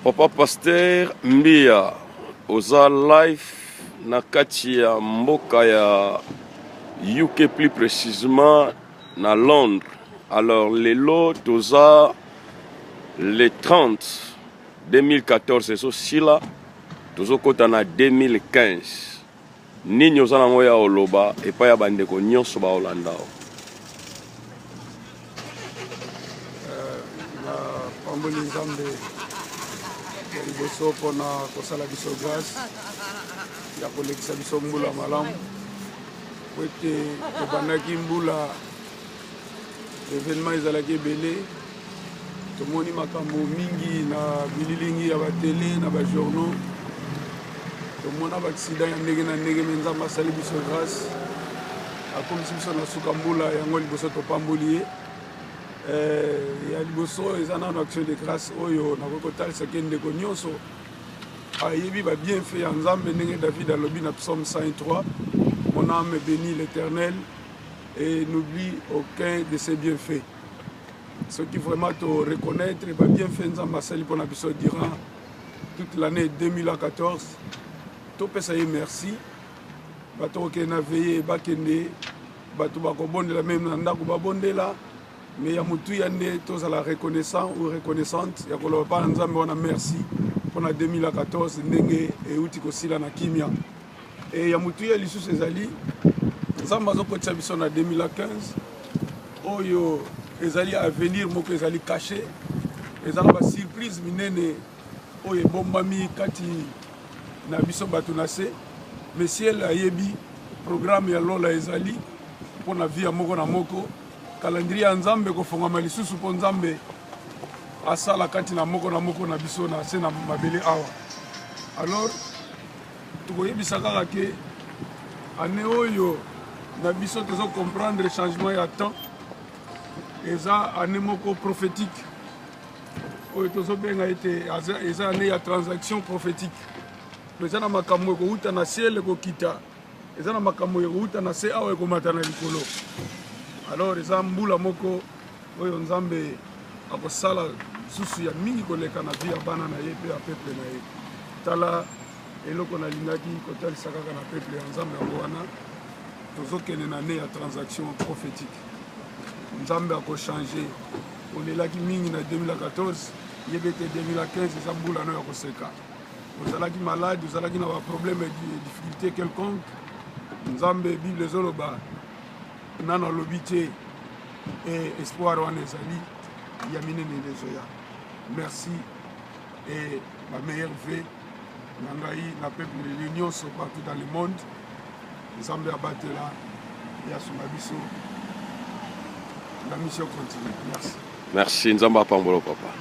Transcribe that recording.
Papa Pasteur Mbia oza live na kati ya mboka ya UK, plus précisément na Londres. Alors lelo toza le 30 2014 so sila tozo kota na 2015 nini oza nango ya oloba epai ya bandeko nyonso ba Hollanda na pamboli nzambe ya liboso mpona kosala biso grâce ya kolekisa biso mbula malamu po ete tobandaki mbula événement ezalaki ebele tomoni makambo mingi na bililingi ya batele na bajournaux tomona baaksida ya ndenge na ndenge me nzambe asali biso grâce akomisi biso na suka mbula yango liboso topamboli ye ya liboso eza nano action de grâce oyo nakoki kotalisaki ndeko nyonso ayebi babienfait ya nzambe ndenge David alobi na psaume 103 mon âme bénit l'Éternel et n'oublie aucun de ses bienfaits. Ce qui vraiment te reconnaître et bienfait nzambe asali mpona biso durant toute l'année 2014 topesa ye merci bato okende na veye bakende bato bakobondela meme na ndako babondela mais ya mutuya nde tozala reconnaissant ou reconnaissante ya koloba pa na nzambe wana merci mpona 2014 ndenge euti kosila na kimia e ya mutuya lisusu ezali nzambe azokotisa biso na 2015 oyo ezali avenir moko ezali caché ezala basurprise minene oyo ebombami kati na biso bato na se mais ciel ayebi programme ya lola ezali mpona via moko na moko calendrier ya nzambe kofongama lisusu mpo nzambe asala kati na moko na biso na se na mabele awa alors tokoyebisa kaka ke ane oyo na biso tozo comprendre changement ya temps eza ane moko prophétique oyo tozobenga ete eza ane ya transaction prophétique eza na makambo ekouta na ciel ekokita eza na makambo ekouta na se awa ekomata na likolo alors eza mbula moko oyo nzambe akosala susu ya mingi koleka na vie ya bana na ye mpe ya peuple na ye tala eloko nalingaki kotalisa kaka na peuple ya nzambe yango wana tozokende na ne ya transaction prophétique nzambe akochange olelaki mingi na 2014 yebe ete 2015 eza mbula no ya koseka ozalaki malade ozalaki na baproblème de difficulté quelconque nzambe bible ezoloba nano alobi te espoir wana ezali ya minene ezoya merci et ma meilleure vœu na ngai na peuple nyonso partout dans le monde nzambe abatela ya sunga biso la mission continue. Merci. Merci nzambe apambolo papa.